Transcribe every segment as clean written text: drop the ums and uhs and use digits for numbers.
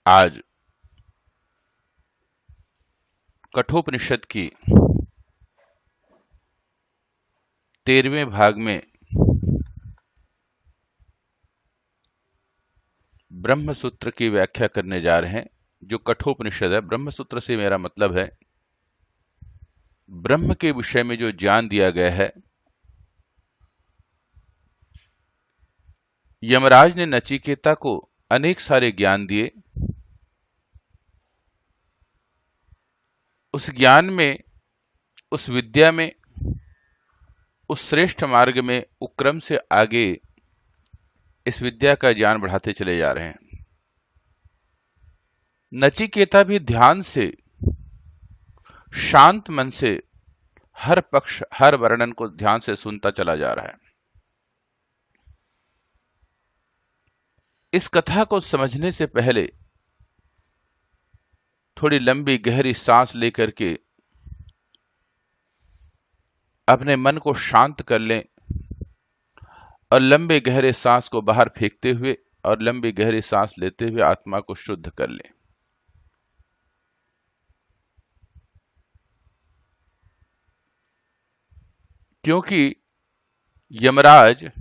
आज कठोपनिषद की 13वें भाग में ब्रह्म सूत्र की व्याख्या करने जा रहे हैं। जो कठोपनिषद है, ब्रह्म सूत्र से मेरा मतलब है ब्रह्म के विषय में जो ज्ञान दिया गया है। यमराज ने नचिकेता को अनेक सारे ज्ञान दिए। उस ज्ञान में, उस विद्या में, उस श्रेष्ठ मार्ग में उक्रम से आगे इस विद्या का ज्ञान बढ़ाते चले जा रहे हैं। नचिकेता भी ध्यान से, शांत मन से हर पक्ष, हर वर्णन को ध्यान से सुनता चला जा रहा है। इस कथा को समझने से पहले थोड़ी लंबी गहरी सांस लेकर के अपने मन को शांत कर लें और लंबे गहरे सांस को बाहर फेंकते हुए और लंबी गहरी सांस लेते हुए आत्मा को शुद्ध कर लें। क्योंकि यमराज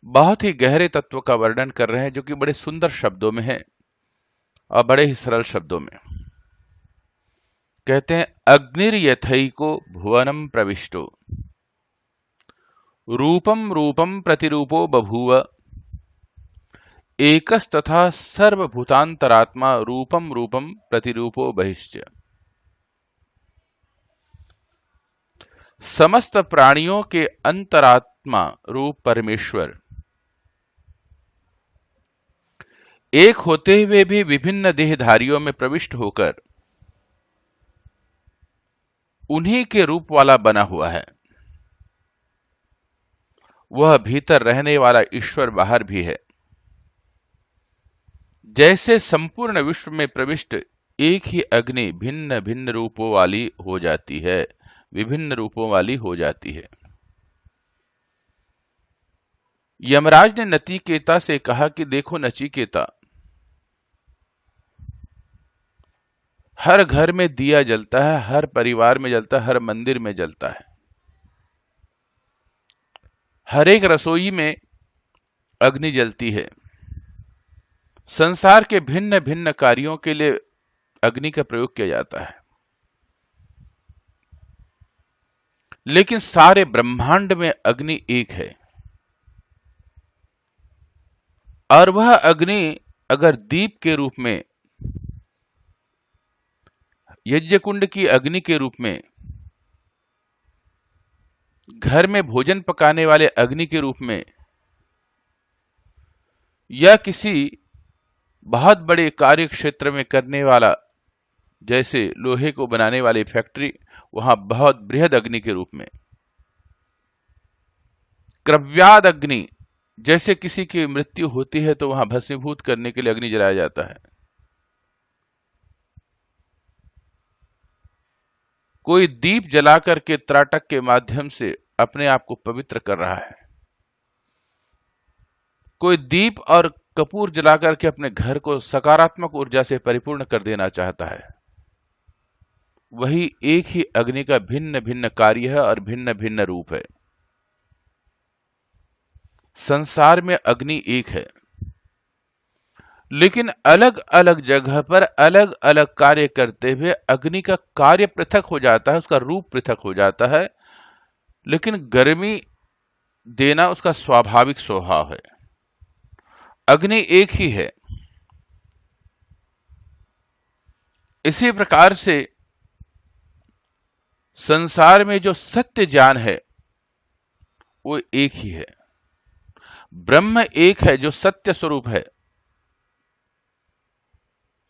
बहुत ही गहरे तत्व का वर्णन कर रहे हैं, जो कि बड़े सुंदर शब्दों में है और बड़े ही सरल शब्दों में। कहते हैं, अग्निर्यथैको भुवनम प्रविष्टो रूपम रूपम प्रतिरूपो बभूव एकस्तथा सर्वभूतांतरात्मा रूपम रूपम प्रतिरूपो बहिश्च। समस्त प्राणियों के अंतरात्मा रूप परमेश्वर एक होते हुए भी विभिन्न देहधारियों में प्रविष्ट होकर उन्हीं के रूप वाला बना हुआ है। वह भीतर रहने वाला ईश्वर बाहर भी है। जैसे संपूर्ण विश्व में प्रविष्ट एक ही अग्नि भिन्न भिन्न रूपों वाली हो जाती है, विभिन्न रूपों वाली हो जाती है। यमराज ने नचिकेता से कहा कि देखो नचिकेता, हर घर में दिया जलता है, हर परिवार में जलता है, हर मंदिर में जलता है। हर एक रसोई में अग्नि जलती है। संसार के भिन्न भिन्न कार्यों के लिए अग्नि का प्रयोग किया जाता है। लेकिन सारे ब्रह्मांड में अग्नि एक है। और वह अग्नि अगर दीप के रूप में, यज्ञ कुंड की अग्नि के रूप में, घर में भोजन पकाने वाले अग्नि के रूप में, या किसी बहुत बड़े कार्य क्षेत्र में करने वाला, जैसे लोहे को बनाने वाली फैक्ट्री, वहां बहुत बृहद अग्नि के रूप में, क्रव्याद अग्नि, जैसे किसी की मृत्यु होती है तो वहां भस्मीभूत करने के लिए अग्नि जलाया जाता है। कोई दीप जलाकर के त्राटक के माध्यम से अपने आप को पवित्र कर रहा है। कोई दीप और कपूर जलाकर के अपने घर को सकारात्मक ऊर्जा से परिपूर्ण कर देना चाहता है। वही एक ही अग्नि का भिन्न भिन्न कार्य है और भिन्न भिन्न रूप है। संसार में अग्नि एक है, लेकिन अलग अलग जगह पर अलग अलग कार्य करते हुए अग्नि का कार्य पृथक हो जाता है, उसका रूप पृथक हो जाता है। लेकिन गर्मी देना उसका स्वाभाविक स्वभाव है। अग्नि एक ही है। इसी प्रकार से संसार में जो सत्य ज्ञान है वो एक ही है। ब्रह्म एक है, जो सत्य स्वरूप है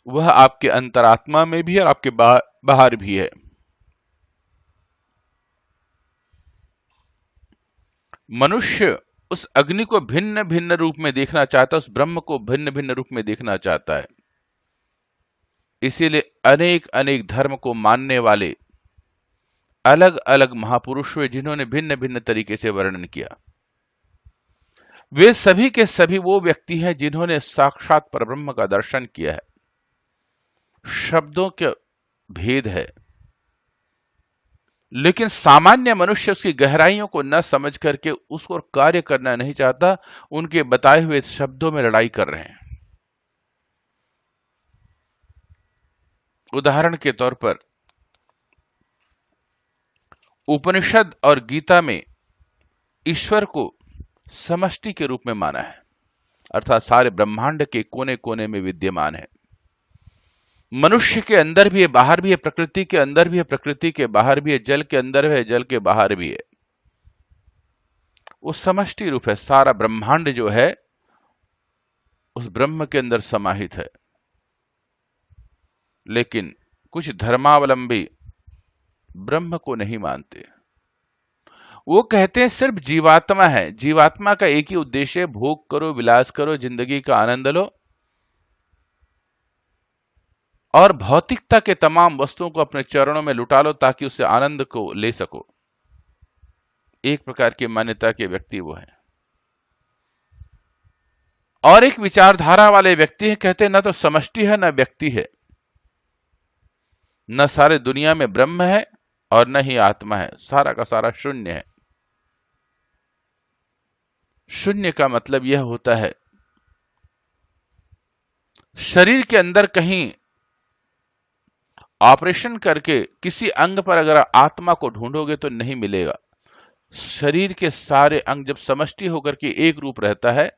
वह आपके अंतरात्मा में भी है और आपके बाहर भी है। मनुष्य उस अग्नि को भिन्न भिन्न रूप में देखना चाहता है, उस ब्रह्म को भिन्न भिन्न रूप में देखना चाहता है। इसीलिए अनेक अनेक धर्म को मानने वाले अलग अलग महापुरुष हुए, जिन्होंने भिन्न भिन्न तरीके से वर्णन किया। वे सभी के सभी वो व्यक्ति हैं जिन्होंने साक्षात परब्रह्म का दर्शन किया है। शब्दों के भेद है, लेकिन सामान्य मनुष्य उसकी गहराइयों को न समझ करके उसको कार्य करना नहीं चाहता, उनके बताए हुए शब्दों में लड़ाई कर रहे हैं। उदाहरण के तौर पर उपनिषद और गीता में ईश्वर को समष्टि के रूप में माना है, अर्थात सारे ब्रह्मांड के कोने कोने में विद्यमान है। मनुष्य के अंदर भी है, बाहर भी है, प्रकृति के अंदर भी है, प्रकृति के बाहर भी है, जल के अंदर है, जल के बाहर भी है। वो समष्टि रूप है। सारा ब्रह्मांड जो है उस ब्रह्म के अंदर समाहित है। लेकिन कुछ धर्मावलंबी ब्रह्म को नहीं मानते। वो कहते हैं सिर्फ जीवात्मा है, जीवात्मा का एक ही उद्देश्य है, भोग करो, विलास करो, जिंदगी का आनंद लो और भौतिकता के तमाम वस्तुओं को अपने चरणों में लुटा लो ताकि उससे आनंद को ले सको। एक प्रकार की मान्यता के व्यक्ति वो है। और एक विचारधारा वाले व्यक्ति है, कहते हैं न तो समष्टि है न व्यक्ति है, न सारे दुनिया में ब्रह्म है और न ही आत्मा है, सारा का सारा शून्य है। शून्य का मतलब यह होता है शरीर के अंदर कहीं ऑपरेशन करके किसी अंग पर अगर आत्मा को ढूंढोगे तो नहीं मिलेगा। शरीर के सारे अंग जब समष्टि होकर के एक रूप रहता है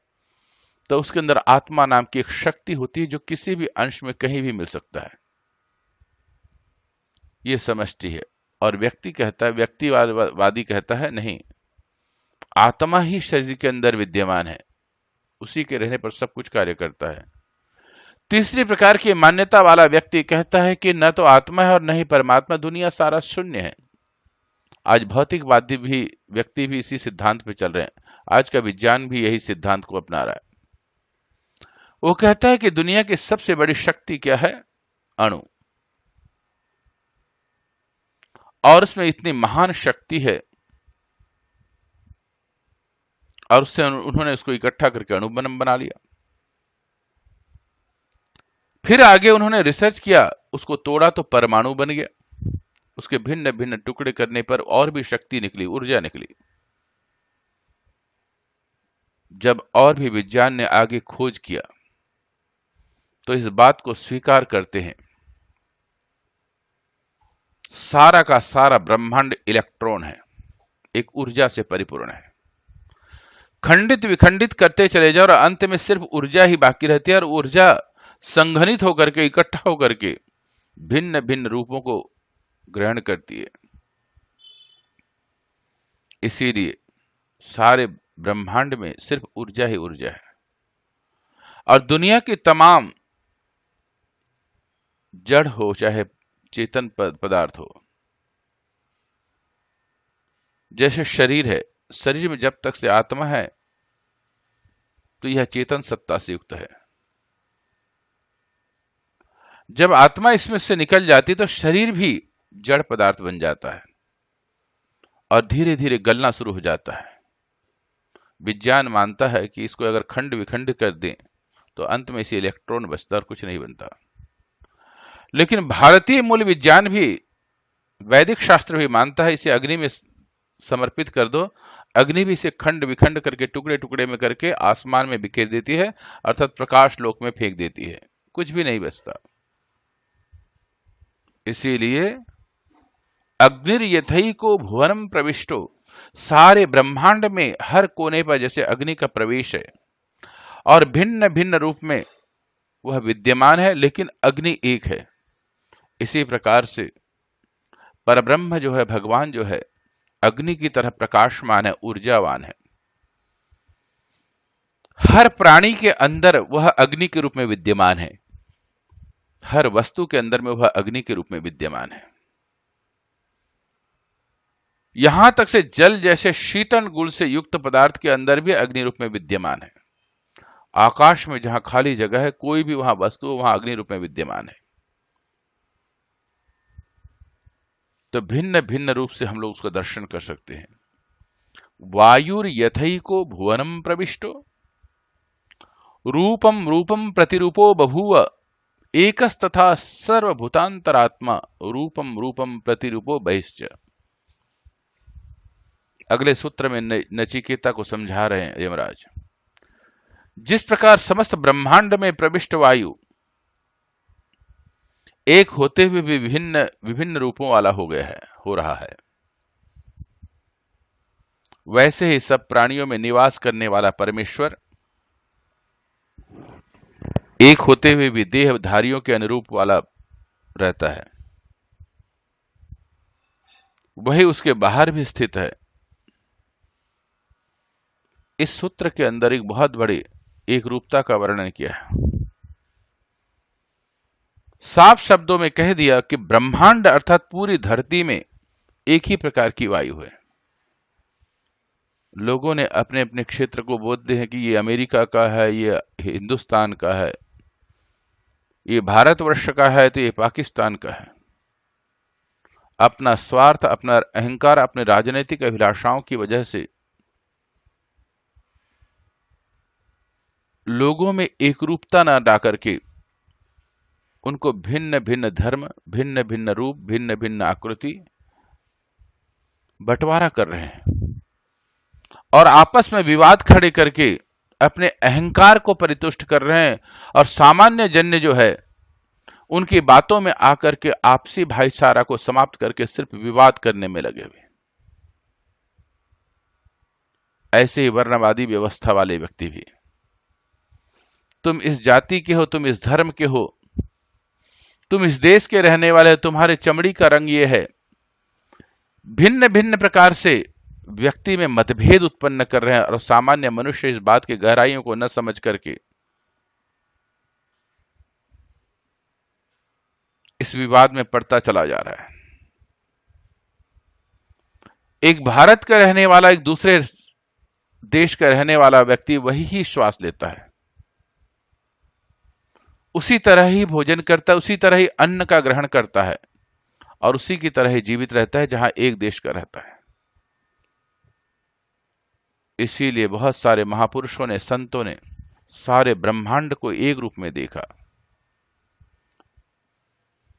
तो उसके अंदर आत्मा नाम की एक शक्ति होती है जो किसी भी अंश में कहीं भी मिल सकता है। यह समष्टि है। और व्यक्ति कहता है, व्यक्तिवादी कहता है नहीं, आत्मा ही शरीर के अंदर विद्यमान है, उसी के रहने पर सब कुछ कार्य करता है। तीसरी प्रकार की मान्यता वाला व्यक्ति कहता है कि न तो आत्मा है और न ही परमात्मा, दुनिया सारा शून्य है। आज भौतिकवादी भी व्यक्ति भी इसी सिद्धांत पे चल रहे हैं। आज का विज्ञान भी यही सिद्धांत को अपना रहा है। वो कहता है कि दुनिया की सबसे बड़ी शक्ति क्या है? अणु। और उसमें इतनी महान शक्ति है और उससे उन्होंने उसको इकट्ठा करके अणु बना लिया। फिर आगे उन्होंने रिसर्च किया, उसको तोड़ा तो परमाणु बन गया। उसके भिन्न भिन्न टुकड़े करने पर और भी शक्ति निकली, ऊर्जा निकली। जब और भी विज्ञान ने आगे खोज किया तो इस बात को स्वीकार करते हैं, सारा का सारा ब्रह्मांड इलेक्ट्रॉन है, एक ऊर्जा से परिपूर्ण है। खंडित विखंडित करते चले जाओ और अंत में सिर्फ ऊर्जा ही बाकी रहती है और ऊर्जा संघनित होकर के, इकट्ठा होकर के भिन्न भिन्न रूपों को ग्रहण करती है। इसीलिए सारे ब्रह्मांड में सिर्फ ऊर्जा ही ऊर्जा है। और दुनिया की तमाम जड़ हो चाहे चेतन पदार्थ हो, जैसे शरीर है, शरीर में जब तक से आत्मा है तो यह चेतन सत्ता से युक्त है। जब आत्मा इसमें से निकल जाती तो शरीर भी जड़ पदार्थ बन जाता है और धीरे धीरे गलना शुरू हो जाता है। विज्ञान मानता है कि इसको अगर खंड विखंड कर दें तो अंत में इसे इलेक्ट्रॉन बचता और कुछ नहीं बनता। लेकिन भारतीय मूल विज्ञान भी, वैदिक शास्त्र भी मानता है इसे अग्नि में समर्पित कर दो, अग्नि भी इसे खंड विखंड करके टुकड़े टुकड़े में करके आसमान में बिखेर देती है, अर्थात प्रकाश लोक में फेंक देती है, कुछ भी नहीं बचता। इसीलिए अग्निर्यथैको भुवनम प्रविष्टो, सारे ब्रह्मांड में हर कोने पर जैसे अग्नि का प्रवेश है और भिन्न भिन्न रूप में वह विद्यमान है, लेकिन अग्नि एक है। इसी प्रकार से परब्रह्म जो है, भगवान जो है, अग्नि की तरह प्रकाशमान है, ऊर्जावान है। हर प्राणी के अंदर वह अग्नि के रूप में विद्यमान है, हर वस्तु के अंदर में वह अग्नि के रूप में विद्यमान है। यहां तक से जल जैसे शीतल गुण से युक्त पदार्थ के अंदर भी अग्नि रूप में विद्यमान है। आकाश में जहां खाली जगह है, कोई भी वहां वस्तु, वहां अग्नि रूप में विद्यमान है। तो भिन्न भिन्न रूप से हम लोग उसका दर्शन कर सकते हैं। वायुर्यथैको भुवनं प्रविष्टो रूपम रूपम प्रतिरूपो बभूव एकस्तथा सर्वभूतांतरात्मा रूपम रूपम प्रतिरूपो बहिश्च। अगले सूत्र में नचिकेता को समझा रहे हैं यमराज, जिस प्रकार समस्त ब्रह्मांड में प्रविष्ट वायु एक होते हुए भी विभिन्न विभिन्न रूपों वाला हो रहा है, वैसे ही सब प्राणियों में निवास करने वाला परमेश्वर एक होते हुए भी देहधारियों के अनुरूप वाला रहता है, वही उसके बाहर भी स्थित है। इस सूत्र के अंदर एक बहुत बड़ी एक रूपता का वर्णन किया है। साफ शब्दों में कह दिया कि ब्रह्मांड अर्थात पूरी धरती में एक ही प्रकार की वायु है। लोगों ने अपने अपने क्षेत्र को बोलते हैं कि ये अमेरिका का है, ये हिंदुस्तान का है, ये भारतवर्ष का है, तो ये पाकिस्तान का है। अपना स्वार्थ, अपना अहंकार, अपने राजनीतिक अभिलाषाओं की वजह से लोगों में एक रूपता न ला करके उनको भिन्न भिन्न धर्म, भिन्न भिन्न रूप, भिन्न भिन्न आकृति बंटवारा कर रहे हैं और आपस में विवाद खड़े करके अपने अहंकार को परितुष्ट कर रहे हैं और सामान्य जन्य जो है उनकी बातों में आकर के आपसी भाईचारा को समाप्त करके सिर्फ विवाद करने में लगे हुए। ऐसे ही वर्णवादी व्यवस्था वाले व्यक्ति भी, तुम इस जाति के हो, तुम इस धर्म के हो, तुम इस देश के रहने वाले हो, तुम्हारे चमड़ी का रंग ये है, भिन्न भिन्न प्रकार से व्यक्ति में मतभेद उत्पन्न कर रहे हैं और सामान्य मनुष्य इस बात की गहराइयों को न समझ करके इस विवाद में पड़ता चला जा रहा है। एक भारत का रहने वाला एक दूसरे देश का रहने वाला व्यक्ति वही ही श्वास लेता है, उसी तरह ही भोजन करता है, उसी तरह ही अन्न का ग्रहण करता है और उसी की तरह ही जीवित रहता है जहां एक देश का रहता है। इसीलिए बहुत सारे महापुरुषों ने, संतों ने सारे ब्रह्मांड को एक रूप में देखा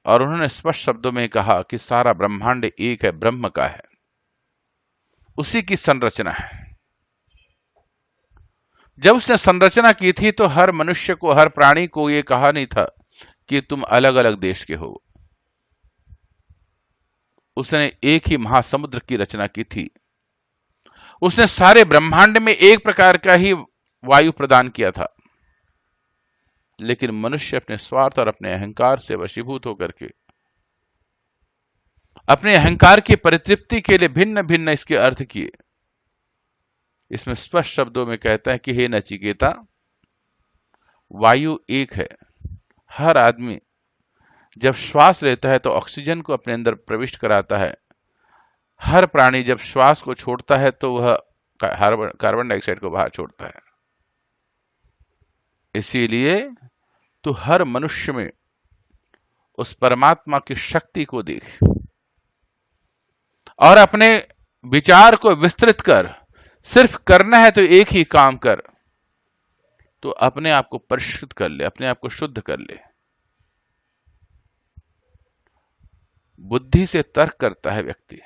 और उन्होंने स्पष्ट शब्दों में कहा कि सारा ब्रह्मांड एक है, ब्रह्म का है, उसी की संरचना है। जब उसने संरचना की थी तो हर मनुष्य को, हर प्राणी को यह कहा नहीं था कि तुम अलग अलग देश के हो। उसने एक ही महासमुद्र की रचना की थी। उसने सारे ब्रह्मांड में एक प्रकार का ही वायु प्रदान किया था, लेकिन मनुष्य अपने स्वार्थ और अपने अहंकार से वशीभूत होकर के अपने अहंकार की परितृप्ति के लिए भिन्न भिन्न इसके अर्थ किए। इसमें स्पष्ट शब्दों में कहता है कि हे नचिकेता, वायु एक है। हर आदमी जब श्वास लेता है तो ऑक्सीजन को अपने अंदर प्रविष्ट कराता है। हर प्राणी जब श्वास को छोड़ता है तो वह कार्बन डाइऑक्साइड को बाहर छोड़ता है। इसीलिए तो हर मनुष्य में उस परमात्मा की शक्ति को देख और अपने विचार को विस्तृत कर। सिर्फ करना है तो एक ही काम कर, तो अपने आप को परिष्कृत कर ले, अपने आप को शुद्ध कर ले। बुद्धि से तर्क करता है व्यक्ति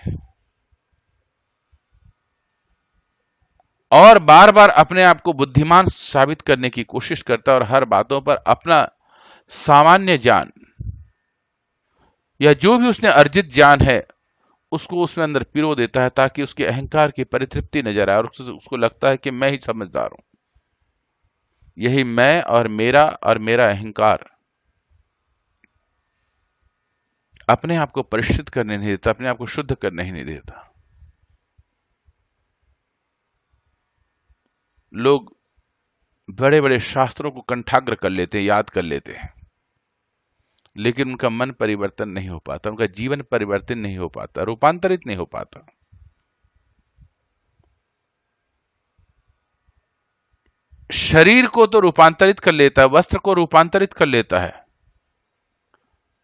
और बार बार अपने आप को बुद्धिमान साबित करने की कोशिश करता है और हर बातों पर अपना सामान्य ज्ञान या जो भी उसने अर्जित ज्ञान है उसको उसमें अंदर पिरो देता है ताकि उसके अहंकार की परितृप्ति नजर आए और उसको लगता है कि मैं ही समझदार हूं। यही मैं और मेरा अहंकार अपने आप को परिष्कृत करने नहीं देता, अपने आप को शुद्ध करने ही नहीं देता। लोग बड़े बड़े शास्त्रों को कंठाग्र कर लेते हैं, याद कर लेते हैं, लेकिन उनका मन परिवर्तन नहीं हो पाता, उनका जीवन परिवर्तन नहीं हो पाता, रूपांतरित नहीं हो पाता। शरीर को तो रूपांतरित कर लेता है, वस्त्र को रूपांतरित कर लेता है,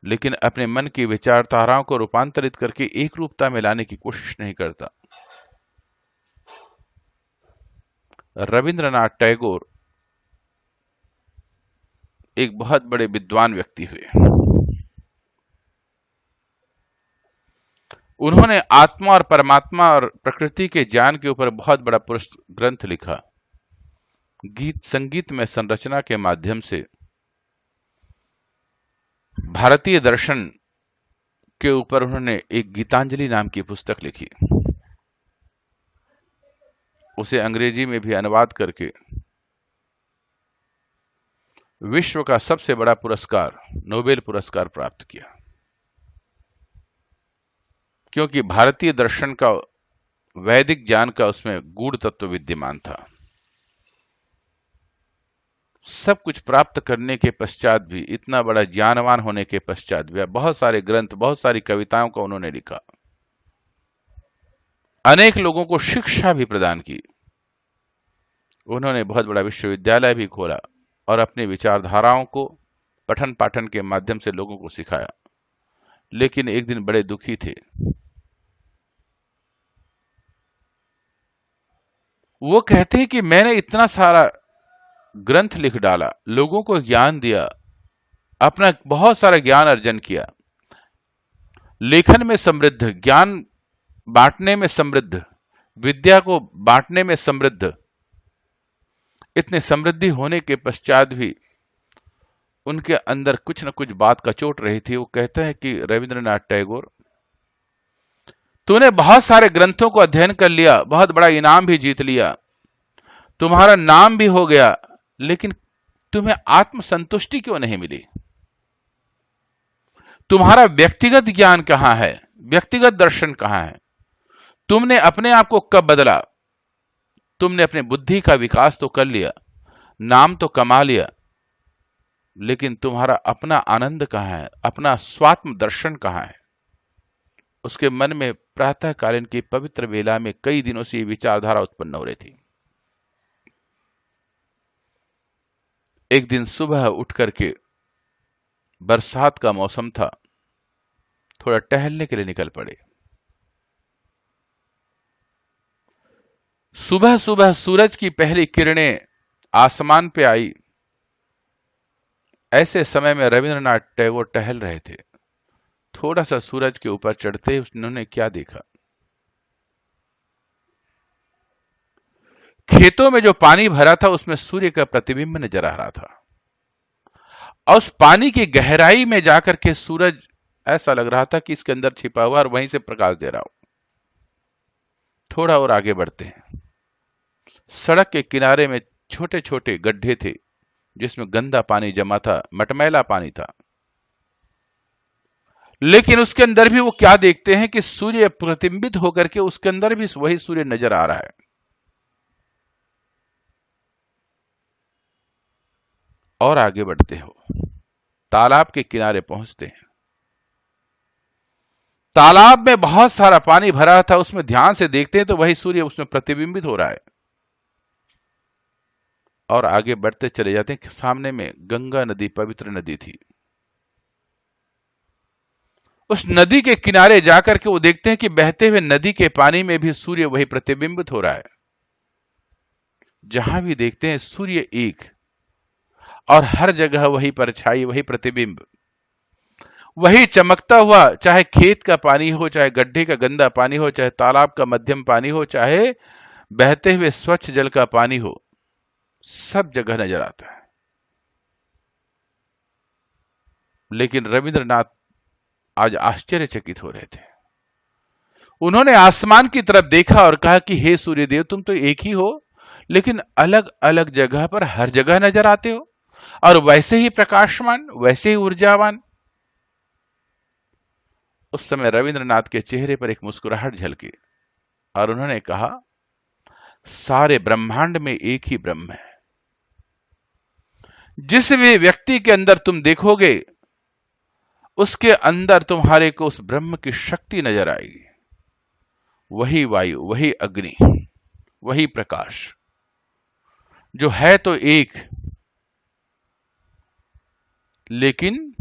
लेकिन अपने मन की विचारधाराओं को रूपांतरित करके एक रूपता में लाने की कोशिश नहीं करता। रविंद्रनाथ टैगोर एक बहुत बड़े विद्वान व्यक्ति हुए। उन्होंने आत्मा और परमात्मा और प्रकृति के ज्ञान के ऊपर बहुत बड़ा ग्रंथ लिखा। गीत संगीत में संरचना के माध्यम से भारतीय दर्शन के ऊपर उन्होंने एक गीतांजलि नाम की पुस्तक लिखी। उसे अंग्रेजी में भी अनुवाद करके विश्व का सबसे बड़ा पुरस्कार, नोबेल पुरस्कार प्राप्त किया, क्योंकि भारतीय दर्शन का, वैदिक ज्ञान का उसमें गूढ़ तत्व विद्यमान था। सब कुछ प्राप्त करने के पश्चात भी, इतना बड़ा ज्ञानवान होने के पश्चात भी, बहुत सारे ग्रंथ, बहुत सारी कविताओं का उन्होंने लिखा, अनेक लोगों को शिक्षा भी प्रदान की। उन्होंने बहुत बड़ा विश्वविद्यालय भी खोला और अपनी विचारधाराओं को पठन पाठन के माध्यम से लोगों को सिखाया। लेकिन एक दिन बड़े दुखी थे। वो कहते हैं कि मैंने इतना सारा ग्रंथ लिख डाला, लोगों को ज्ञान दिया, अपना बहुत सारा ज्ञान अर्जन किया, लेखन में समृद्ध, ज्ञान बांटने में समृद्ध, विद्या को बांटने में समृद्ध, इतने समृद्धि होने के पश्चात भी उनके अंदर कुछ न कुछ बात कचोट रही थी। वो कहते हैं कि रविंद्रनाथ टैगोर, तूने बहुत सारे ग्रंथों को अध्ययन कर लिया, बहुत बड़ा इनाम भी जीत लिया, तुम्हारा नाम भी हो गया, लेकिन तुम्हें आत्मसंतुष्टि क्यों नहीं मिली? तुम्हारा व्यक्तिगत ज्ञान कहां है? व्यक्तिगत दर्शन कहां है? तुमने अपने आप को कब बदला? तुमने अपने बुद्धि का विकास तो कर लिया, नाम तो कमा लिया, लेकिन तुम्हारा अपना आनंद कहां है? अपना स्वात्म दर्शन कहां है? उसके मन में प्रातःकालीन की पवित्र वेला में कई दिनों से ये विचारधारा उत्पन्न हो रही थी। एक दिन सुबह उठ करके, बरसात का मौसम था, थोड़ा टहलने के लिए निकल पड़े। सुबह सुबह सूरज की पहली किरणें आसमान पे आई। ऐसे समय में रविंद्रनाथ टैगोर टहल रहे थे। थोड़ा सा सूरज के ऊपर चढ़ते ही उन्होंने क्या देखा? खेतों में जो पानी भरा था उसमें सूर्य का प्रतिबिंब नजर आ रहा था, और उस पानी की गहराई में जाकर के सूरज ऐसा लग रहा था कि इसके अंदर छिपा हुआ और वहीं से प्रकाश दे रहा हो। थोड़ा और आगे बढ़ते हैं। सड़क के किनारे में छोटे छोटे गड्ढे थे जिसमें गंदा पानी जमा था, मटमैला पानी था, लेकिन उसके अंदर भी वो क्या देखते हैं कि सूर्य प्रतिबिंबित होकर के उसके अंदर भी वही सूर्य नजर आ रहा है। और आगे बढ़ते हो, तालाब के किनारे पहुंचते हैं। तालाब में बहुत सारा पानी भरा था, उसमें ध्यान से देखते हैं तो वही सूर्य उसमें प्रतिबिंबित हो रहा है। और आगे बढ़ते चले जाते हैं कि सामने में गंगा नदी, पवित्र नदी थी। उस नदी के किनारे जाकर के वो देखते हैं कि बहते हुए नदी के पानी में भी सूर्य वही प्रतिबिंबित हो रहा है। जहां भी देखते हैं सूर्य एक, और हर जगह वही परछाई, वही प्रतिबिंब, वही चमकता हुआ, चाहे खेत का पानी हो, चाहे गड्ढे का गंदा पानी हो, चाहे तालाब का मध्यम पानी हो, चाहे बहते हुए स्वच्छ जल का पानी हो, सब जगह नजर आता है। लेकिन रविंद्रनाथ आज आश्चर्यचकित हो रहे थे। उन्होंने आसमान की तरफ देखा और कहा कि हे सूर्यदेव, तुम तो एक ही हो, लेकिन अलग अलग जगह पर हर जगह नजर आते हो, और वैसे ही प्रकाशमान, वैसे ही ऊर्जावान। उस समय रविंद्रनाथ के चेहरे पर एक मुस्कुराहट झलकी और उन्होंने कहा, सारे ब्रह्मांड में एक ही ब्रह्म है। जिस भी व्यक्ति के अंदर तुम देखोगे, उसके अंदर तुम्हारे को उस ब्रह्म की शक्ति नजर आएगी। वही वायु, वही अग्नि, वही प्रकाश, जो है तो एक, लेकिन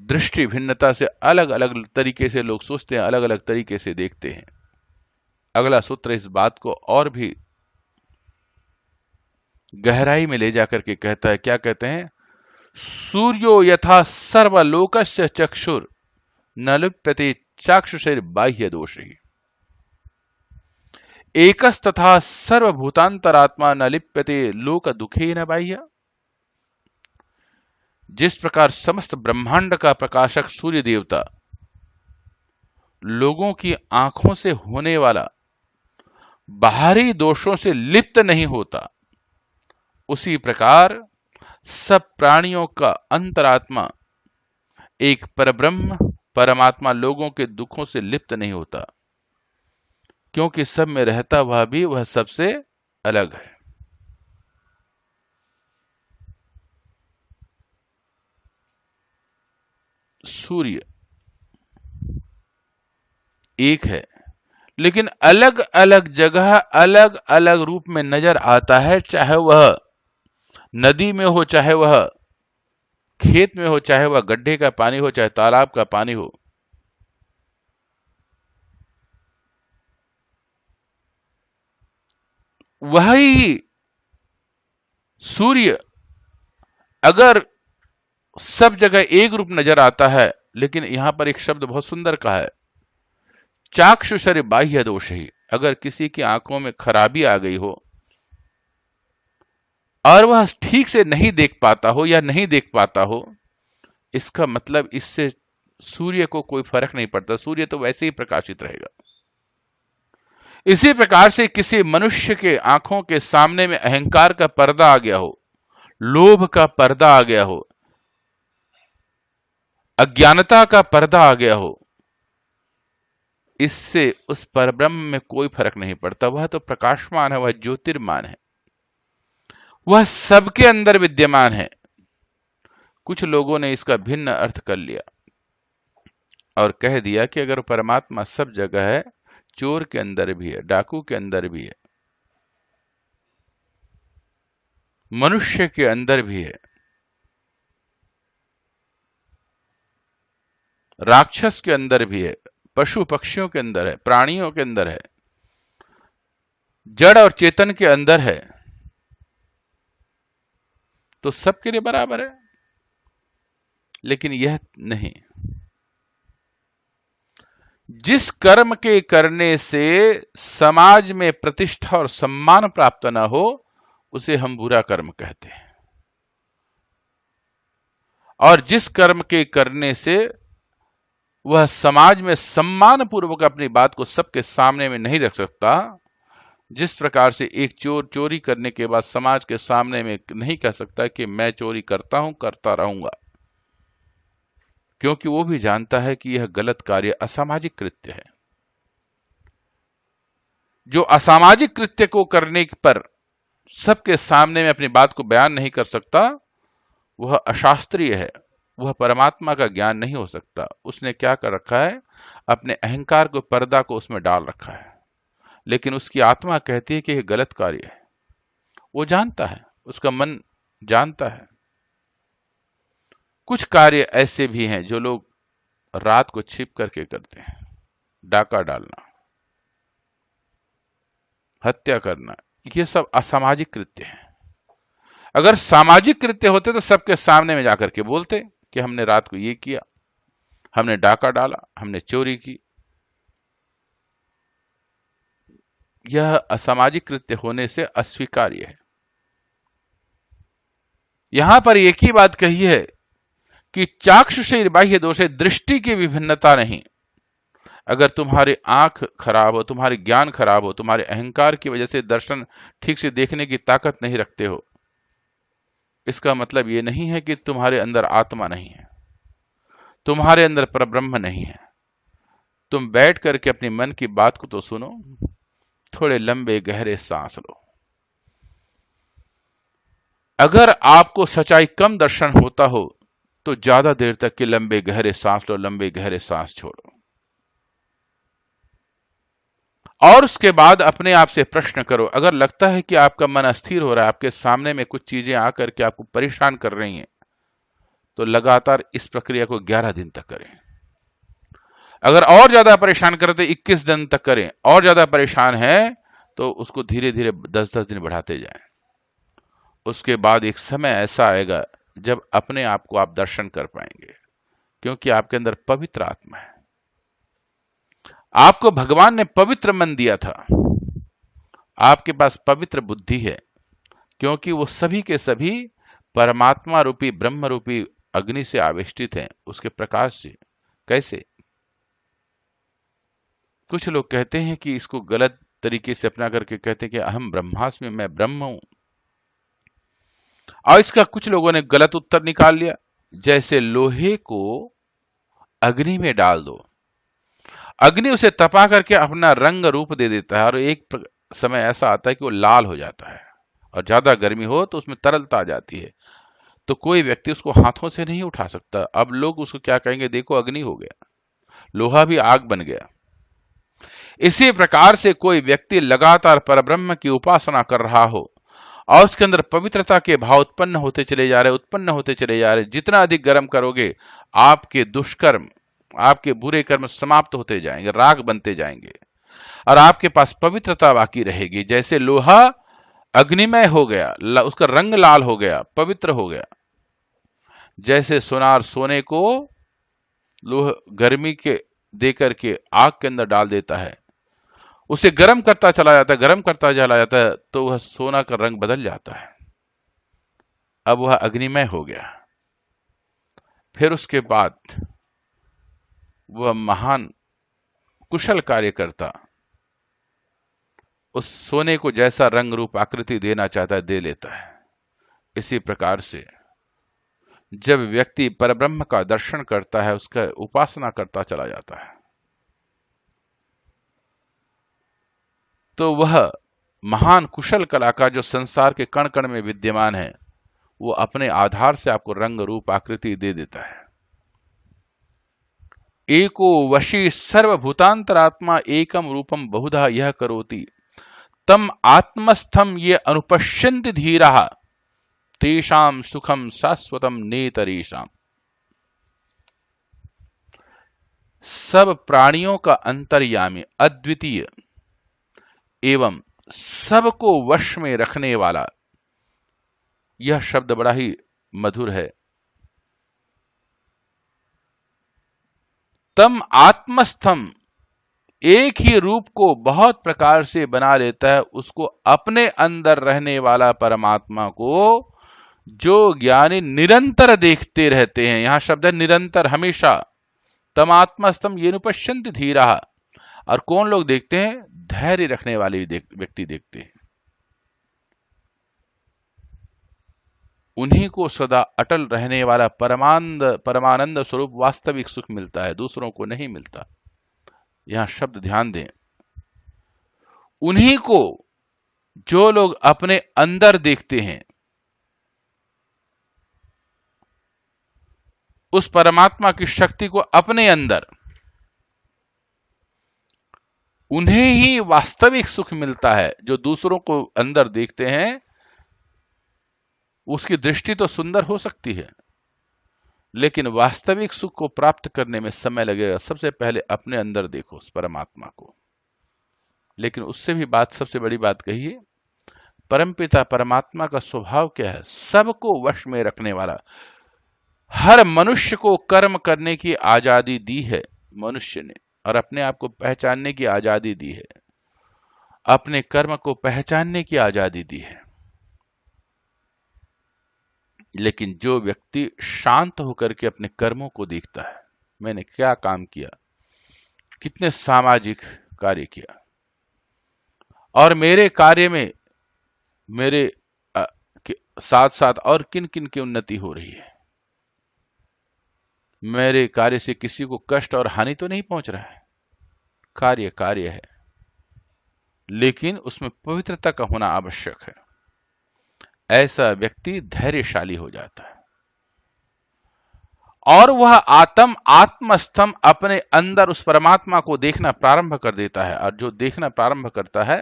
दृष्टि भिन्नता से अलग अलग तरीके से लोग सोचते हैं, अलग अलग तरीके से देखते हैं। अगला सूत्र इस बात को और भी गहराई में ले जाकर के कहता है। क्या कहते हैं? सूर्यो यथा सर्वलोकस्य चक्षुर न लिप्यते चाक्षुषैर बाह्य दोषी एकस्तथा सर्वभूतांतरात्मा न लिप्यते लोक दुखे न बाह्य। जिस प्रकार समस्त ब्रह्मांड का प्रकाशक सूर्य देवता लोगों की आंखों से होने वाला बाहरी दोषों से लिप्त नहीं होता, उसी प्रकार सब प्राणियों का अंतरात्मा एक परब्रह्म परमात्मा लोगों के दुखों से लिप्त नहीं होता, क्योंकि सब में रहता हुआ भी वह सबसे अलग है। सूर्य एक है, लेकिन अलग अलग जगह अलग अलग रूप में नजर आता है, चाहे वह नदी में हो, चाहे वह खेत में हो, चाहे वह गड्ढे का पानी हो, चाहे तालाब का पानी हो। वही सूर्य अगर सब जगह एक रूप नजर आता है, लेकिन यहां पर एक शब्द बहुत सुंदर कहा है, चाक्षुषर बाह्य दोष ही। अगर किसी की आंखों में खराबी आ गई हो और वह ठीक से नहीं देख पाता हो या नहीं देख पाता हो, इसका मतलब इससे सूर्य को कोई फर्क नहीं पड़ता, सूर्य तो वैसे ही प्रकाशित रहेगा। इसी प्रकार से किसी मनुष्य के आंखों के सामने में अहंकार का पर्दा आ गया हो, लोभ का पर्दा आ गया हो, अज्ञानता का पर्दा आ गया हो, इससे उस परब्रह्म में कोई फर्क नहीं पड़ता। वह तो प्रकाशमान है, वह ज्योतिर्मान है, वह सबके अंदर विद्यमान है। कुछ लोगों ने इसका भिन्न अर्थ कर लिया और कह दिया कि अगर परमात्मा सब जगह है, चोर के अंदर भी है, डाकू के अंदर भी है, मनुष्य के अंदर भी है, राक्षस के अंदर भी है, पशु पक्षियों के अंदर है, प्राणियों के अंदर है, जड़ और चेतन के अंदर है, तो सबके लिए बराबर है। लेकिन यह नहीं, जिस कर्म के करने से समाज में प्रतिष्ठा और सम्मान प्राप्त न हो, उसे हम बुरा कर्म कहते हैं। और जिस कर्म के करने से वह समाज में सम्मान पूर्वक अपनी बात को सबके सामने में नहीं रख सकता, जिस प्रकार से एक चोर चोरी करने के बाद समाज के सामने में नहीं कह सकता कि मैं चोरी करता हूं, करता रहूंगा, क्योंकि वो भी जानता है कि यह गलत कार्य असामाजिक कृत्य है। जो असामाजिक कृत्य को करने पर सबके सामने में अपनी बात को बयान नहीं कर सकता, वह अशास्त्रीय है, वह परमात्मा का ज्ञान नहीं हो सकता। उसने क्या कर रखा है? अपने अहंकार को, पर्दा को उसमें डाल रखा है। लेकिन उसकी आत्मा कहती है कि यह गलत कार्य है। वो जानता है, उसका मन जानता है। कुछ कार्य ऐसे भी हैं जो लोग रात को छिप करके करते हैं, डाका डालना, हत्या करना, ये सब असामाजिक कृत्य हैं। अगर सामाजिक कृत्य होते तो सबके सामने में जाकर के बोलते कि हमने रात को ये किया, हमने डाका डाला, हमने चोरी की। यह असामाजिक कृत्य होने से अस्वीकार्य है। यहां पर एक ही बात कही है कि चाक्षुषैर बाह्य दोषे, दृष्टि की विभिन्नता नहीं। अगर तुम्हारी आंख खराब हो, तुम्हारी ज्ञान खराब हो, तुम्हारे अहंकार की वजह से दर्शन ठीक से देखने की ताकत नहीं रखते हो, इसका मतलब यह नहीं है कि तुम्हारे अंदर आत्मा नहीं है, तुम्हारे अंदर परब्रह्म नहीं है। तुम बैठ करके अपने मन की बात को तो सुनो, थोड़े लंबे गहरे सांस लो। अगर आपको सच्चाई कम दर्शन होता हो तो ज्यादा देर तक के लंबे गहरे सांस लो, लंबे गहरे सांस छोड़ो, और उसके बाद अपने आप से प्रश्न करो। अगर लगता है कि आपका मन अस्थिर हो रहा है, आपके सामने में कुछ चीजें आकर के आपको परेशान कर रही हैं, तो लगातार इस प्रक्रिया को 11 दिन तक करें। अगर और ज्यादा परेशान करते 21 दिन तक करें, और ज्यादा परेशान है तो उसको धीरे धीरे 10-10 दिन बढ़ाते जाएं। उसके बाद एक समय ऐसा आएगा जब अपने आप को आप दर्शन कर पाएंगे, क्योंकि आपके अंदर पवित्र आत्मा है। आपको भगवान ने पवित्र मन दिया था, आपके पास पवित्र बुद्धि है, क्योंकि वो सभी के सभी परमात्मा रूपी ब्रह्म रूपी अग्नि से आवेष्टित हैं, उसके प्रकाश से। कैसे? कुछ लोग कहते हैं कि इसको गलत तरीके से अपना करके कहते हैं कि अहम ब्रह्मास्मि, मैं ब्रह्म हूं। और इसका कुछ लोगों ने गलत उत्तर निकाल लिया, जैसे लोहे को अग्नि में डाल दो, अग्नि उसे तपा करके अपना रंग रूप दे देता है, और एक समय ऐसा आता है कि वो लाल हो जाता है, और ज्यादा गर्मी हो तो उसमें तरलता आ जाती है, तो कोई व्यक्ति उसको हाथों से नहीं उठा सकता। अब लोग उसको क्या कहेंगे, देखो अग्नि हो गया, लोहा भी आग बन गया। इसी प्रकार से कोई व्यक्ति लगातार परब्रह्म की उपासना कर रहा हो और उसके अंदर पवित्रता के भाव उत्पन्न होते चले जा रहे, जितना अधिक गर्म करोगे आपके दुष्कर्म, आपके बुरे कर्म समाप्त होते जाएंगे, राग बनते जाएंगे, और आपके पास पवित्रता बाकी रहेगी। जैसे लोहा अग्निमय हो गया, उसका रंग लाल हो गया, पवित्र हो गया। जैसे सोनार सोने को लोह गर्मी के देकर के आग के अंदर डाल देता है, उसे गर्म करता चला जाता है, गर्म करता चला जाता है, तो वह सोना का रंग बदल जाता है, अब वह अग्निमय हो गया। फिर उसके बाद वह महान कुशल कार्यकर्ता उस सोने को जैसा रंग रूप आकृति देना चाहता है, दे लेता है। इसी प्रकार से जब व्यक्ति परब्रह्म का दर्शन करता है, उसका उपासना करता चला जाता है, तो वह महान कुशल कलाकार जो संसार के कण कण में विद्यमान है, वो अपने आधार से आपको रंग रूप आकृति दे देता है। एको वशी सर्वभूतांतरात्मा एकम रूपम बहुधा यह करोति, तम आत्मस्थम ये अनुपश्यन्ति धीराः, तेषाम सुखम शाश्वतम नेतरेषाम। सब प्राणियों का अंतर्यामी, अद्वितीय एवं सबको वश में रखने वाला, यह शब्द बड़ा ही मधुर है। तम आत्मस्थम, एक ही रूप को बहुत प्रकार से बना लेता है, उसको अपने अंदर रहने वाला परमात्मा को जो ज्ञानी निरंतर देखते रहते हैं, यहां शब्द है निरंतर, हमेशा। तम आत्मस्थम ये नुपश्यन्ति धीरा, और कौन लोग देखते हैं? धैर्य रखने वाले व्यक्ति देखते हैं। उन्हीं को सदा अटल रहने वाला परमानंद स्वरूप वास्तविक सुख मिलता है, दूसरों को नहीं मिलता। यहां शब्द ध्यान दें, उन्हीं को जो लोग अपने अंदर देखते हैं, उस परमात्मा की शक्ति को अपने अंदर, उन्हें ही वास्तविक सुख मिलता है। जो दूसरों को अंदर देखते हैं, उसकी दृष्टि तो सुंदर हो सकती है, लेकिन वास्तविक सुख को प्राप्त करने में समय लगेगा। सबसे पहले अपने अंदर देखो उस परमात्मा को। लेकिन उससे भी बात, सबसे बड़ी बात कही है, परमपिता परमात्मा का स्वभाव क्या है? सबको वश में रखने वाला। हर मनुष्य को कर्म करने की आजादी दी है मनुष्य ने, और अपने आप को पहचानने की आजादी दी है, अपने कर्म को पहचानने की आजादी दी है। लेकिन जो व्यक्ति शांत होकर के अपने कर्मों को देखता है, मैंने क्या काम किया, कितने सामाजिक कार्य किया, और मेरे कार्य में मेरे साथ साथ और किन किन की उन्नति हो रही है, मेरे कार्य से किसी को कष्ट और हानि तो नहीं पहुंच रहा है। कार्य कार्य है, लेकिन उसमें पवित्रता का होना आवश्यक है। ऐसा व्यक्ति धैर्यशाली हो जाता है, और वह आत्मस्थम अपने अंदर उस परमात्मा को देखना प्रारंभ कर देता है। और जो देखना प्रारंभ करता है,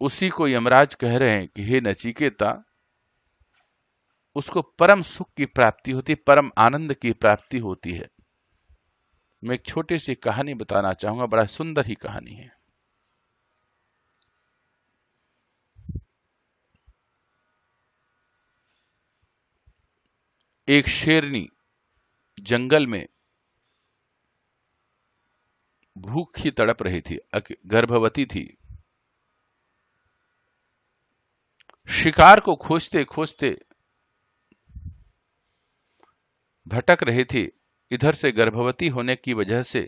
उसी को यमराज कह रहे हैं कि हे नचिकेता, उसको परम सुख की प्राप्ति होती, परम आनंद की प्राप्ति होती है। मैं एक छोटी सी कहानी बताना चाहूंगा, बड़ा सुंदर ही कहानी है। एक शेरनी जंगल में भूखी तड़प रही थी, गर्भवती थी। शिकार को खोजते खोजते भटक रही थी, इधर से गर्भवती होने की वजह से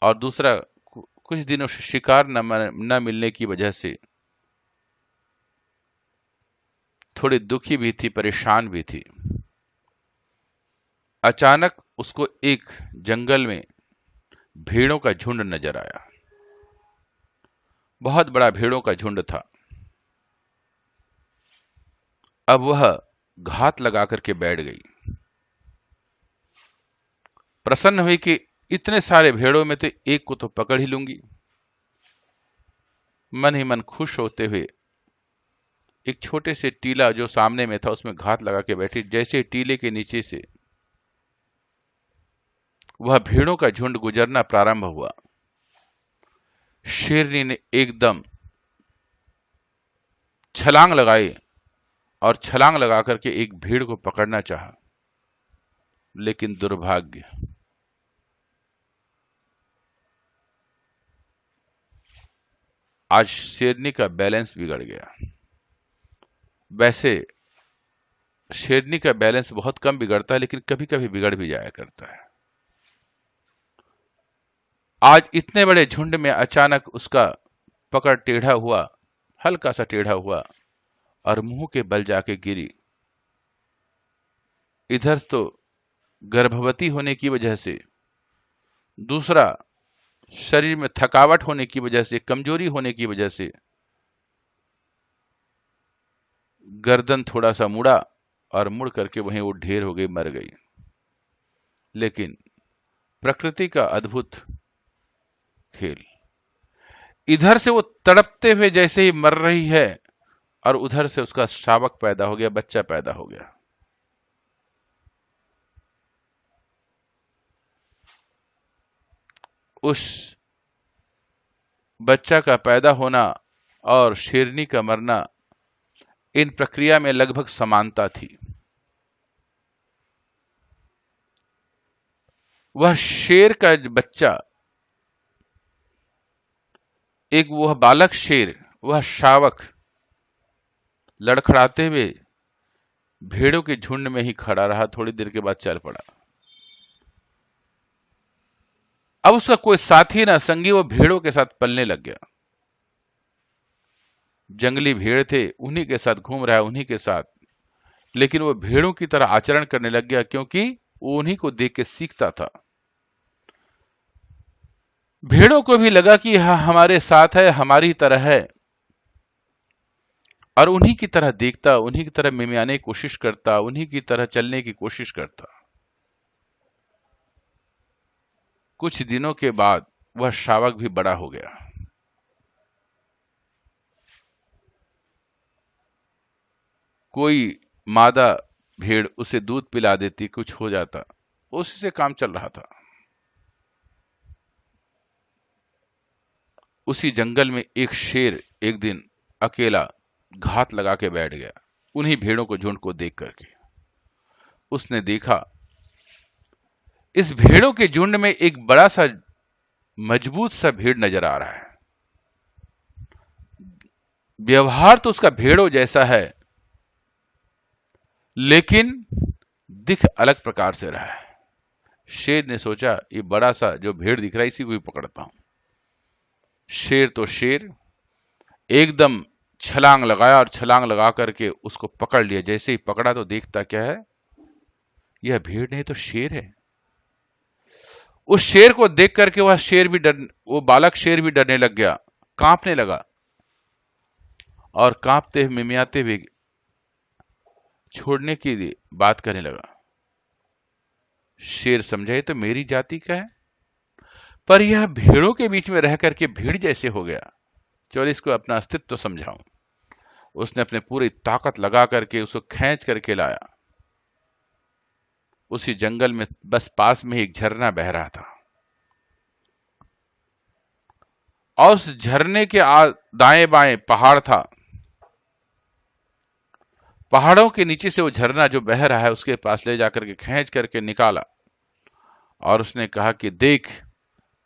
और दूसरा कुछ दिनों से शिकार न मिलने की वजह से थोड़ी दुखी भी थी, परेशान भी थी। अचानक उसको एक जंगल में भेड़ों का झुंड नजर आया। बहुत बड़ा भेड़ों का झुंड था। अब वह घात लगा करके बैठ गई। प्रसन्न हुई कि इतने सारे भेड़ों में तो एक को तो पकड़ ही लूंगी। मन ही मन खुश होते हुए एक छोटे से टीला जो सामने में था उसमें घात लगा के बैठी। जैसे टीले के नीचे से वह भेड़ों का झुंड गुजरना प्रारंभ हुआ, शेरनी ने एकदम छलांग लगाई और छलांग लगा करके एक भेड़ को पकड़ना चाहा, लेकिन दुर्भाग्य, आज शेरनी का बैलेंस बिगड़ गया। वैसे शेरनी का बैलेंस बहुत कम बिगड़ता है, लेकिन कभी कभी बिगड़ भी जाया करता है। आज इतने बड़े झुंड में अचानक उसका पकड़ टेढ़ा हुआ, हल्का सा टेढ़ा हुआ और मुंह के बल जाके गिरी। इधर तो गर्भवती होने की वजह से, दूसरा शरीर में थकावट होने की वजह से, कमजोरी होने की वजह से गर्दन थोड़ा सा मुड़ा और मुड़ करके वहीं वो ढेर हो गई, मर गई। लेकिन प्रकृति का अद्भुत खेल, इधर से वो तड़पते हुए जैसे ही मर रही है और उधर से उसका शावक पैदा हो गया, बच्चा पैदा हो गया। उस बच्चा का पैदा होना और शेरनी का मरना, इन प्रक्रिया में लगभग समानता थी। वह शेर का बच्चा, एक वह बालक शेर, वह शावक लड़खड़ाते हुए भेड़ों के झुंड में ही खड़ा रहा, थोड़ी देर के बाद चल पड़ा। अब उसका कोई साथी ना संगी, वो भेड़ों के साथ पलने लग गया। जंगली भेड़ थे, उन्हीं के साथ घूम रहा है, उन्हीं के साथ, लेकिन वो भेड़ों की तरह आचरण करने लग गया, क्योंकि वो उन्हीं को देख के सीखता था। भेड़ों को भी लगा कि यह हमारे साथ है, हमारी तरह है, और उन्हीं की तरह देखता, उन्हीं की तरह मिमियाने की कोशिश करता, उन्हीं की तरह चलने की कोशिश करता। कुछ दिनों के बाद वह शावक भी बड़ा हो गया। कोई मादा भेड़ उसे दूध पिला देती, कुछ हो जाता, उसी से काम चल रहा था। उसी जंगल में एक शेर एक दिन अकेला घात लगा के बैठ गया, उन्हीं भेड़ों को झुंड को देख करके। उसने देखा इस भेड़ों के झुंड में एक बड़ा सा मजबूत सा भेड़ नजर आ रहा है। व्यवहार तो उसका भेड़ों जैसा है, लेकिन दिख अलग प्रकार से रहा है। शेर ने सोचा, ये बड़ा सा जो भेड़ दिख रहा है, इसी को भी पकड़ता हूं। शेर तो शेर, एकदम छलांग लगाया और छलांग लगा करके उसको पकड़ लिया। जैसे ही पकड़ा तो देखता क्या है, यह भेड़ नहीं तो शेर है। उस शेर को देख करके वो बालक शेर भी डरने लग गया, कांपने लगा और कांपते हुए मिमियाते हुए छोड़ने की बात करने लगा। शेर समझा ये तो मेरी जाति का है, पर यह भेड़ों के बीच में रह करके भीड़ जैसे हो गया, चलो इसको अपना अस्तित्व समझाऊं। उसने अपने पूरी ताकत लगा करके उसको खींच करके लाया उसी जंगल में बस पास में ही एक झरना बह रहा था, और उस झरने के दाएं बाएं पहाड़ था। पहाड़ों के नीचे से वो झरना जो बह रहा है उसके पास ले जाकर के खींच करके निकाला, और उसने कहा कि देख,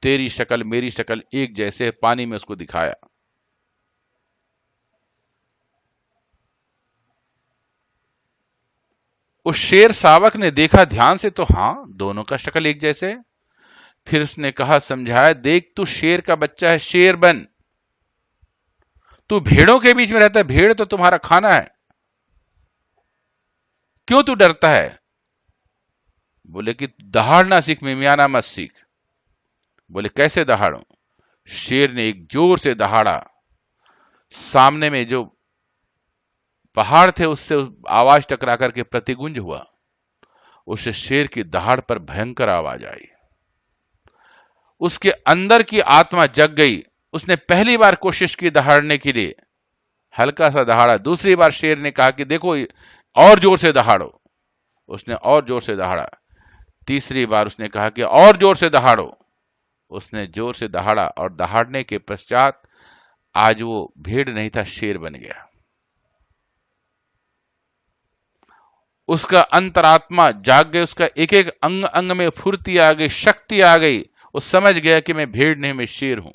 तेरी शक्ल मेरी शक्ल एक जैसे है। पानी में उसको दिखाया। उस शेर शावक ने देखा ध्यान से, तो हाँ, दोनों का शक्ल एक जैसे है। फिर उसने कहा, समझाया, देख तू शेर का बच्चा है, शेर बन। तू भेड़ों के बीच में रहता है, भेड़ तो तुम्हारा खाना है, क्यों तू डरता है? बोले कि दहाड़ना सीख, मिमियाना मत सीख। बोले कैसे दहाड़ूं? शेर ने एक जोर से दहाड़ा। सामने में जो पहाड़ थे उससे आवाज टकरा करके प्रतिगुंज हुआ। उस शेर की दहाड़ पर भयंकर आवाज आई। उसके अंदर की आत्मा जग गई। उसने पहली बार कोशिश की दहाड़ने के लिए, हल्का सा दहाड़ा। दूसरी बार शेर ने कहा कि देखो, और जोर से दहाड़ो। उसने और जोर से दहाड़ा। तीसरी बार उसने कहा कि और जोर से दहाड़ो। उसने जोर से दहाड़ा, और दहाड़ने के पश्चात आज वो भेड़ नहीं था, शेर बन गया। उसका अंतरात्मा जाग गई। उसका एक एक अंग अंग में फुर्ती आ गई, शक्ति आ गई। वो समझ गया कि मैं भेड़ नहीं, मैं शेर हूं।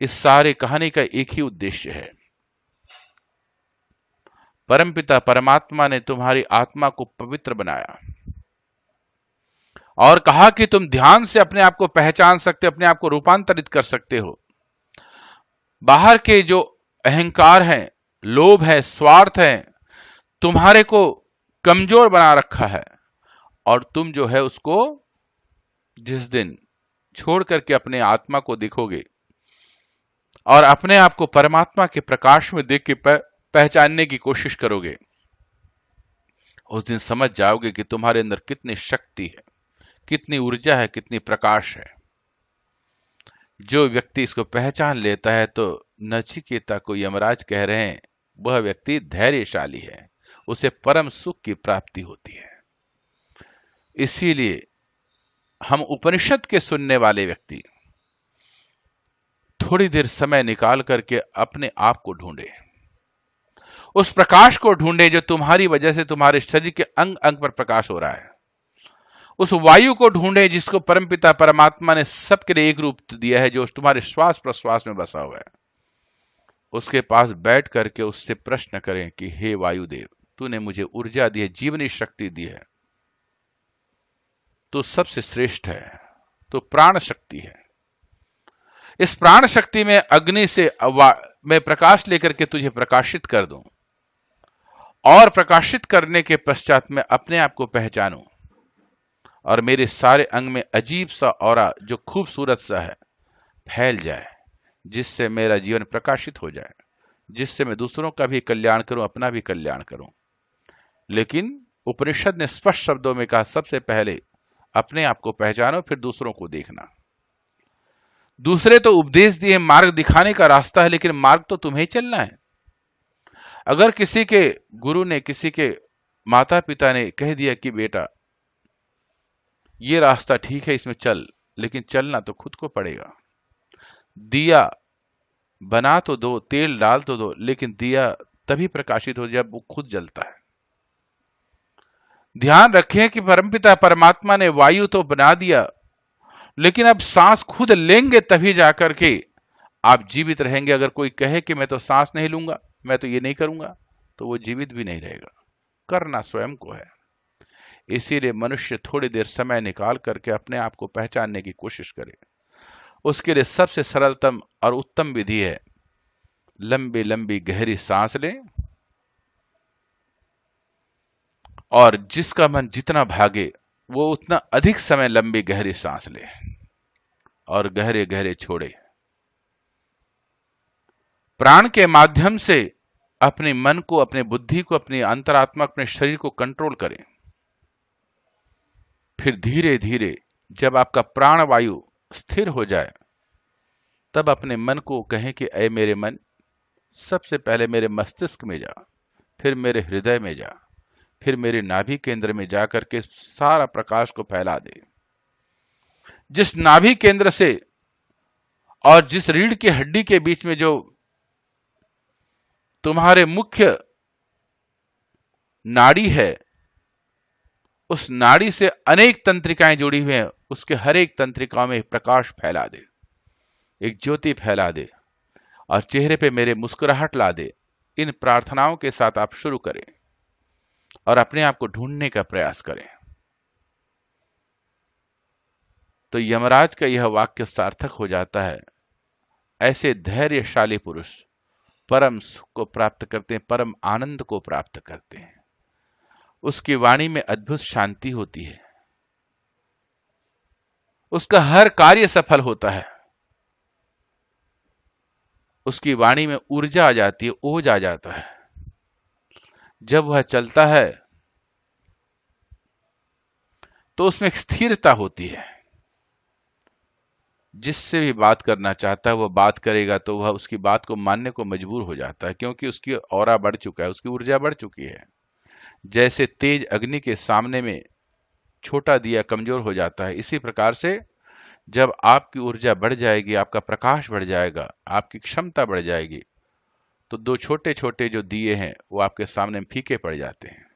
इस सारे कहानी का एक ही उद्देश्य है। परमपिता परमात्मा ने तुम्हारी आत्मा को पवित्र बनाया और कहा कि तुम ध्यान से अपने आप को पहचान सकते, अपने आप को रूपांतरित कर सकते हो। बाहर के जो अहंकार है, लोभ है, स्वार्थ है, तुम्हारे को कमजोर बना रखा है। और तुम जो है उसको जिस दिन छोड़ करके अपने आत्मा को देखोगे और अपने आप को परमात्मा के प्रकाश में देख के पहचानने की कोशिश करोगे, उस दिन समझ जाओगे कि तुम्हारे अंदर कितनी शक्ति है, कितनी ऊर्जा है, कितनी प्रकाश है। जो व्यक्ति इसको पहचान लेता है, तो नचिकेता को यमराज कह रहे हैं, वह व्यक्ति धैर्यशाली है, उसे परम सुख की प्राप्ति होती है। इसीलिए हम उपनिषद के सुनने वाले व्यक्ति थोड़ी देर समय निकाल करके अपने आप को ढूंढे, उस प्रकाश को ढूंढे जो तुम्हारी वजह से तुम्हारे शरीर के अंग अंग पर प्रकाश हो रहा है। उस वायु को ढूंढे जिसको परमपिता परमात्मा ने सबके लिए एक रूप दिया है, जो तुम्हारे श्वास प्रश्वास में बसा हुआ है। उसके पास बैठ करके उससे प्रश्न करें कि हे वायुदेव, तूने मुझे ऊर्जा दी है, जीवनी शक्ति दी है, तो सबसे श्रेष्ठ है, तो प्राण शक्ति है। इस प्राण शक्ति में अग्नि से मैं प्रकाश लेकर के तुझे प्रकाशित कर दूं, और प्रकाशित करने के पश्चात मैं अपने आप को पहचानूं, और मेरे सारे अंग में अजीब सा ऑरा जो खूबसूरत सा है फैल जाए, जिससे मेरा जीवन प्रकाशित हो जाए, जिससे मैं दूसरों का भी कल्याण करूं, अपना भी कल्याण करूं। लेकिन उपनिषद ने स्पष्ट शब्दों में कहा, सबसे पहले अपने आप को पहचानो, फिर दूसरों को देखना। दूसरे तो उपदेश दिए, मार्ग दिखाने का रास्ता है, लेकिन मार्ग तो तुम्हें चलना है। अगर किसी के गुरु ने, किसी के माता पिता ने कह दिया कि बेटा ये रास्ता ठीक है, इसमें चल, लेकिन चलना तो खुद को पड़ेगा। दिया बना तो दो, तेल डाल तो दो, लेकिन दिया तभी प्रकाशित हो जब वो खुद जलता है। ध्यान रखें कि परमपिता परमात्मा ने वायु तो बना दिया, लेकिन अब सांस खुद लेंगे तभी जाकर के आप जीवित रहेंगे। अगर कोई कहे कि मैं तो सांस नहीं लूंगा, मैं तो ये नहीं करूंगा, तो वो जीवित भी नहीं रहेगा। करना स्वयं को है। इसीलिए मनुष्य थोड़ी देर समय निकाल करके अपने आप को पहचानने की कोशिश करे। उसके लिए सबसे सरलतम और उत्तम विधि है, लंबी लंबी गहरी सांस लें, और जिसका मन जितना भागे वो उतना अधिक समय लंबी गहरी सांस ले और गहरे गहरे छोड़े। प्राण के माध्यम से अपने मन को, अपने बुद्धि को, अपनी अंतरात्मा, अपने शरीर को कंट्रोल करें। फिर धीरे धीरे जब आपका प्राण वायु स्थिर हो जाए, तब अपने मन को कहें कि ऐ मेरे मन, सबसे पहले मेरे मस्तिष्क में जा, फिर मेरे हृदय में जा, फिर मेरे नाभि केंद्र में जाकर के सारा प्रकाश को फैला दे। जिस नाभि केंद्र से और जिस रीढ़ की हड्डी के बीच में जो तुम्हारे मुख्य नाड़ी है, उस नाड़ी से अनेक तंत्रिकाएं जुड़ी हुई हैं, उसके हर एक तंत्रिकाओं में प्रकाश फैला दे, एक ज्योति फैला दे और चेहरे पे मेरे मुस्कुराहट ला दे। इन प्रार्थनाओं के साथ आप शुरू करें और अपने आप को ढूंढने का प्रयास करें। तो यमराज का यह वाक्य सार्थक हो जाता है। ऐसे धैर्यशाली पुरुष परम सुख को प्राप्त करते हैं, परम आनंद को प्राप्त करते हैं। उसकी वाणी में अद्भुत शांति होती है, उसका हर कार्य सफल होता है, उसकी वाणी में ऊर्जा आ जाती है, ओज आ जाता है। जब वह चलता है तो उसमें एक स्थिरता होती है। जिससे भी बात करना चाहता है वह बात करेगा तो वह उसकी बात को मानने को मजबूर हो जाता है, क्योंकि उसकी ऑरा बढ़ चुका है, उसकी ऊर्जा बढ़ चुकी है। जैसे तेज अग्नि के सामने में छोटा दिया कमजोर हो जाता है, इसी प्रकार से जब आपकी ऊर्जा बढ़ जाएगी, आपका प्रकाश बढ़ जाएगा, आपकी क्षमता बढ़ जाएगी, तो दो छोटे छोटे जो दिए हैं वो आपके सामने फीके पड़ जाते हैं।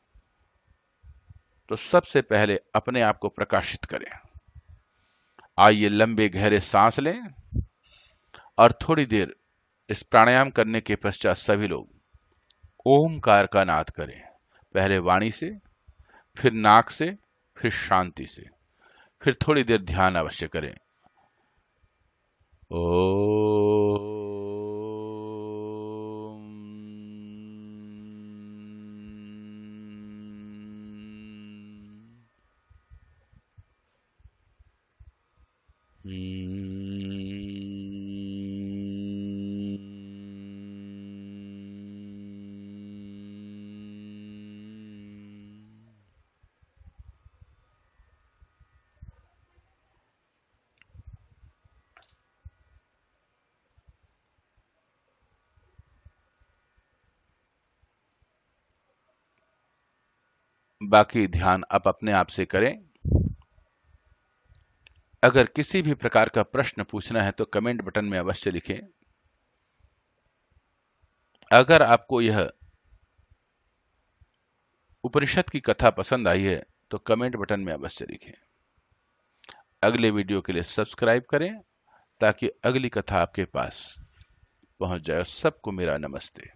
तो सबसे पहले अपने आप को प्रकाशित करें। आइए लंबे गहरे सांस लें और थोड़ी देर इस प्राणायाम करने के पश्चात सभी लोग ओमकार का नाद करें। पहले वाणी से, फिर नाक से, फिर शांति से, फिर थोड़ी देर ध्यान अवश्य करें। ओम। बाकी ध्यान आप अपने आप से करें। अगर किसी भी प्रकार का प्रश्न पूछना है तो कमेंट बटन में अवश्य लिखें। अगर आपको यह उपनिषद की कथा पसंद आई है तो कमेंट बटन में अवश्य लिखें। अगले वीडियो के लिए सब्सक्राइब करें ताकि अगली कथा आपके पास पहुंच जाए। सबको मेरा नमस्ते।